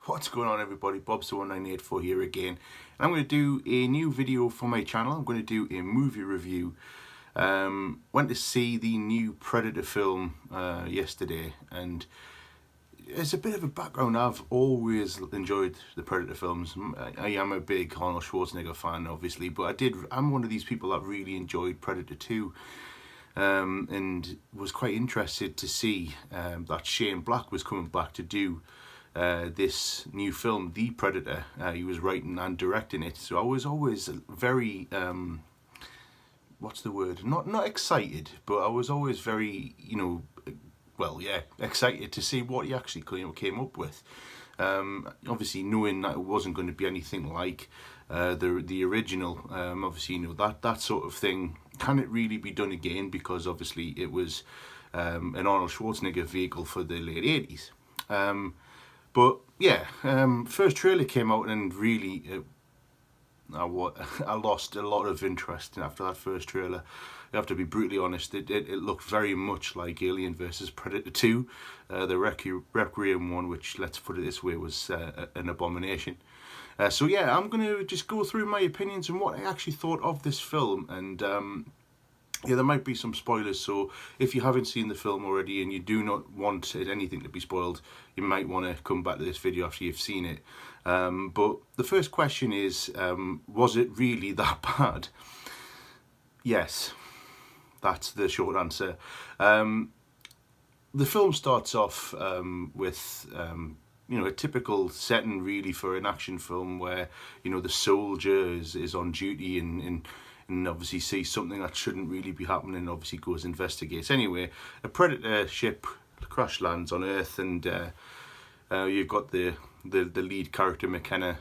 What's going on, everybody? Bobster1984 here again, and I'm going to do a new video for my channel. I'm going to do a movie review. Went to see the new Predator film yesterday, and as a bit of a background, I've always enjoyed the Predator films. I am a big Arnold Schwarzenegger fan, obviously, but I'm one of these people that really enjoyed Predator 2. And was quite interested to see that Shane Black was coming back to do this new film, The Predator. He was writing and directing it, so I was always very what's the word? Not excited, but I was always very, excited to see what he actually came up with. Obviously, knowing that it wasn't going to be anything like the original. Obviously, that sort of thing, can it really be done again? Because obviously it was an Arnold Schwarzenegger vehicle for the late 80s. But yeah, first trailer came out and really I lost a lot of interest after that first trailer. I have to be brutally honest, it looked very much like Alien vs Predator 2, the Requiem one, which, let's put it this way, was an abomination. So yeah, I'm going to just go through my opinions and what I actually thought of this film, and yeah, there might be some spoilers, so if you haven't seen the film already and you do not want anything to be spoiled, you might want to come back to this video after you've seen it. But the first question is, was it really that bad? Yes, that's the short answer. The film starts off with a typical setting really for an action film, where the soldier is on duty and obviously sees something that shouldn't really be happening, and obviously goes investigates. Anyway, a Predator ship crash lands on Earth, and you've got the lead character, McKenna,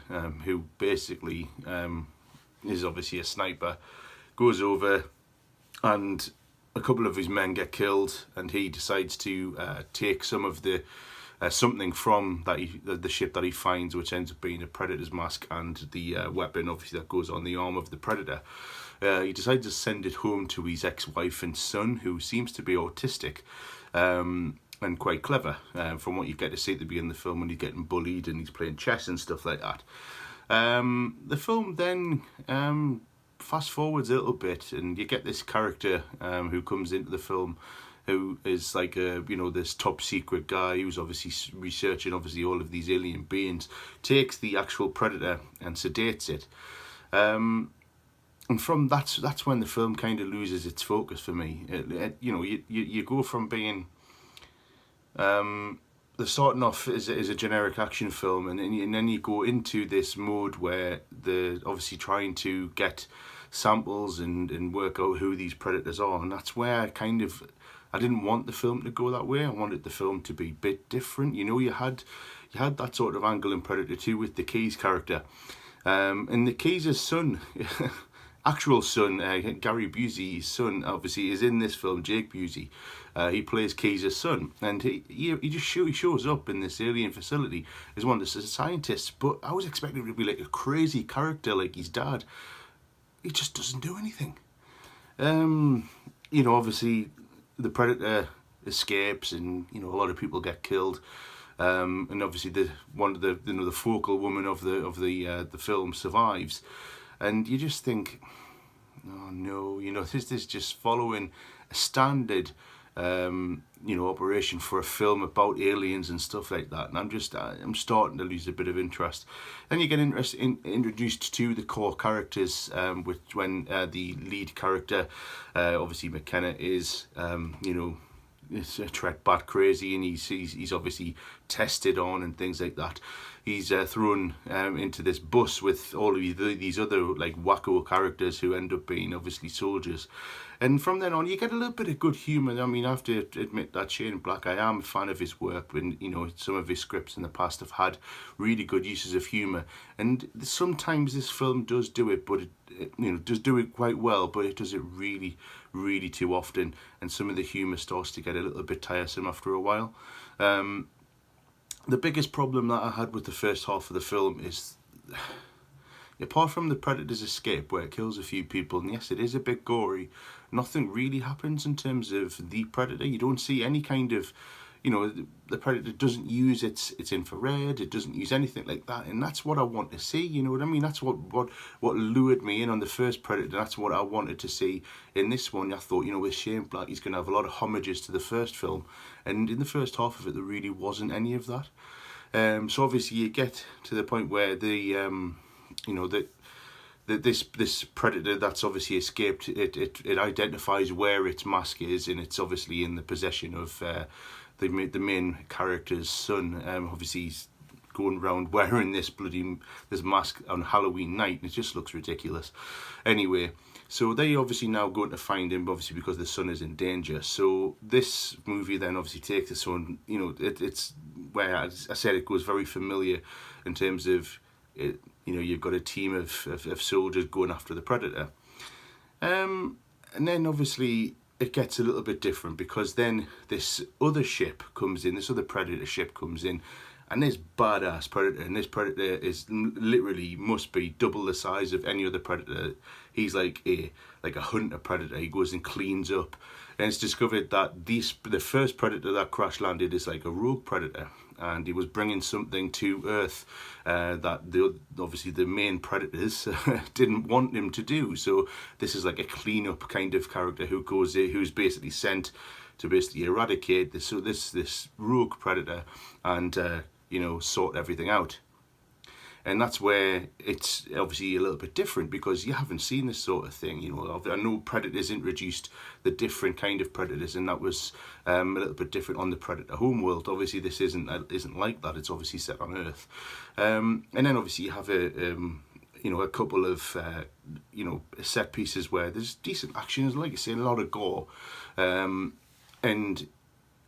who basically is obviously a sniper, goes over, and a couple of his men get killed, and he decides to take some of the something from the ship that he finds, which ends up being a Predator's mask and the weapon, obviously, that goes on the arm of the Predator. He decides to send it home to his ex-wife and son, who seems to be autistic and quite clever, from what you get to see at the beginning of the film, when he's getting bullied and he's playing chess and stuff like that. The film then fast forwards a little bit, and you get this character who comes into the film, who is like this top secret guy who's obviously researching all of these alien beings, takes the actual Predator and sedates it. And from that's when the film kind of loses its focus for me. You go from being the starting off as a generic action film, and then you go into this mode where they're obviously trying to get samples and work out who these predators are, and that's where I didn't want the film to go that way. I wanted the film to be a bit different. You had that sort of angle in Predator 2 with the Keys character, and the Keys' son. Actual son, Gary Busey's son, obviously, is in this film. Jake Busey, he plays Keys' son, and he shows up in this alien facility as one of the scientists. But I was expecting him to be like a crazy character like his dad. He just doesn't do anything. Obviously, the Predator escapes, and a lot of people get killed. And obviously, the focal woman of the film survives. And you just think, oh no, this is just following a standard, operation for a film about aliens and stuff like that. And I'm starting to lose a bit of interest. Then you get introduced to the core characters, when the lead character, obviously McKenna, is, it's a trek bat crazy, and he's obviously tested on and things like that. He's thrown into this bus with all of these other like wacko characters who end up being obviously soldiers, and from then on you get a little bit of good humour. I mean, I have to admit that Shane Black, I am a fan of his work, and some of his scripts in the past have had really good uses of humour, and sometimes this film does do it, but it does do it quite well, but it does it really, really too often, and some of the humour starts to get a little bit tiresome after a while. The biggest problem that I had with the first half of the film is, apart from the Predator's escape, where it kills a few people, and yes, it is a bit gory, nothing really happens in terms of the Predator. You don't see any kind of, you know, the Predator doesn't use its infrared, it doesn't use anything like that, and that's what I want to see, you know what I mean? That's what lured me in on the first Predator. That's what I wanted to see in this one. I thought, you know, with Shane Black, he's going to have a lot of homages to the first film, and in the first half of it, there really wasn't any of that. So obviously you get to the point where the, you know, this predator that's obviously escaped, it identifies where its mask is, and it's obviously in the possession of the main character's son. Obviously he's going around wearing this mask on Halloween night, and it just looks ridiculous. Anyway, so they obviously now going to find him, obviously because the son is in danger. So this movie then obviously takes the son, you know, it's where, as I said, it goes very familiar in terms of it, you know, you've got a team of soldiers going after the predator. And then obviously it gets a little bit different, because then this other ship comes in, this other predator ship comes in, and this badass predator, and this predator is literally must be double the size of any other predator. He's like a hunter predator. He goes and cleans up, and it's discovered that the first predator that crash landed is like a rogue predator, and he was bringing something to Earth that obviously the main predators didn't want him to do. So this is like a cleanup kind of character who's basically sent to basically eradicate this rogue predator and you know, sort everything out. And that's where it's obviously a little bit different, because you haven't seen this sort of thing. You know, I know Predators introduced the different kind of predators, and that was a little bit different on the Predator homeworld. Obviously, this isn't like that. It's obviously set on Earth, and then obviously you have you know, a couple of you know, set pieces where there's decent action, like I say, a lot of gore, and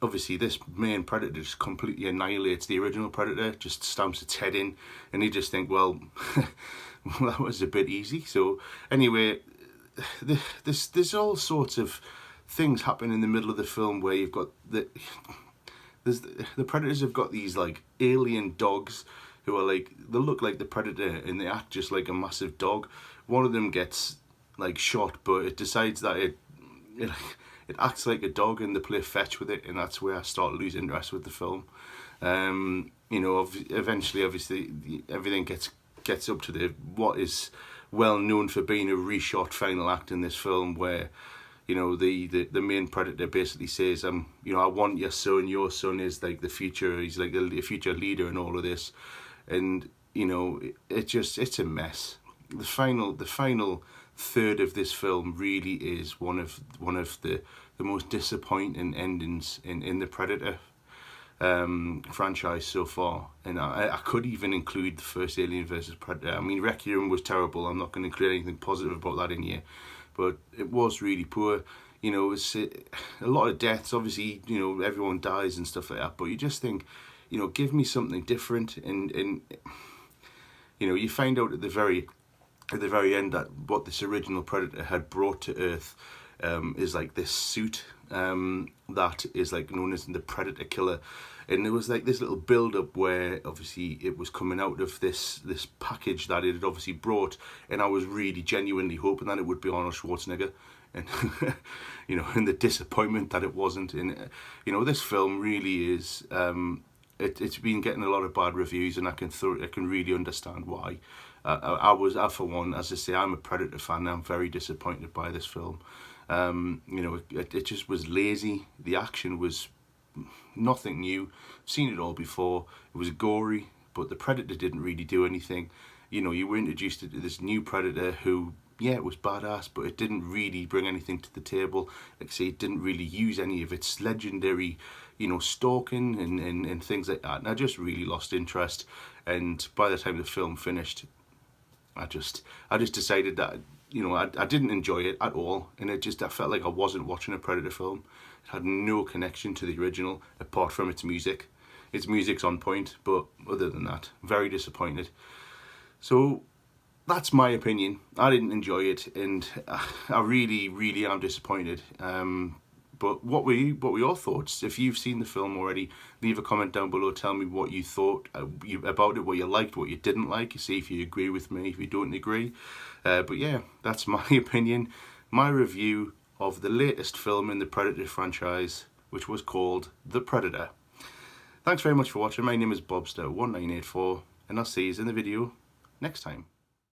obviously this main predator just completely annihilates the original predator, just stamps its head in, and you just think, well, well, that was a bit easy. So anyway, there's all sorts of things happen in the middle of the film where you've got the predators have got these like alien dogs who are like, they look like the predator and they act just like a massive dog. One of them gets like shot, but it decides that it acts like a dog, and they play fetch with it, and that's where I start losing interest with the film. You know, eventually, obviously, everything gets up to what is well known for being a reshot final act in this film, where, you know, the main predator basically says, you know, I want your son is like the future, he's like the future leader in all of this, and you know, it's a mess. The final third of this film really is one of the most disappointing endings in the Predator franchise so far, and I could even include the first Alien vs Predator. I mean, Requiem was terrible. I'm not going to include anything positive about that in here, but it was really poor. You know, it's a lot of deaths. Obviously, you know, everyone dies and stuff like that, but you just think, you know, give me something different, and you know, you find out at the very end that what this original Predator had brought to Earth is like this suit that is like known as the Predator Killer, and there was like this little build up where obviously it was coming out of this package that it had obviously brought, and I was really genuinely hoping that it would be Arnold Schwarzenegger, and you know, and the disappointment that it wasn't. And you know, this film really is it's been getting a lot of bad reviews, and I can really understand why. I for one, as I say, I'm a Predator fan, and I'm very disappointed by this film. You know, it just was lazy. The action was nothing new. I've seen it all before. It was gory, but the Predator didn't really do anything. You know, you were introduced to this new Predator who, yeah, it was badass, but it didn't really bring anything to the table. Like I say, it didn't really use any of its legendary, you know, stalking and things like that. And I just really lost interest. And by the time the film finished, I just decided that, you know, I didn't enjoy it at all, and I felt like I wasn't watching a Predator film. It had no connection to the original apart from its music. Its music's on point, but other than that, very disappointed. So that's my opinion. I didn't enjoy it, and I really am disappointed. But what were your thoughts? If you've seen the film already, leave a comment down below. Tell me what you thought about it, what you liked, what you didn't like. See if you agree with me, if you don't agree. But yeah, that's my opinion, my review of the latest film in the Predator franchise, which was called The Predator. Thanks very much for watching. My name is Bobster1984, and I'll see you in the video next time.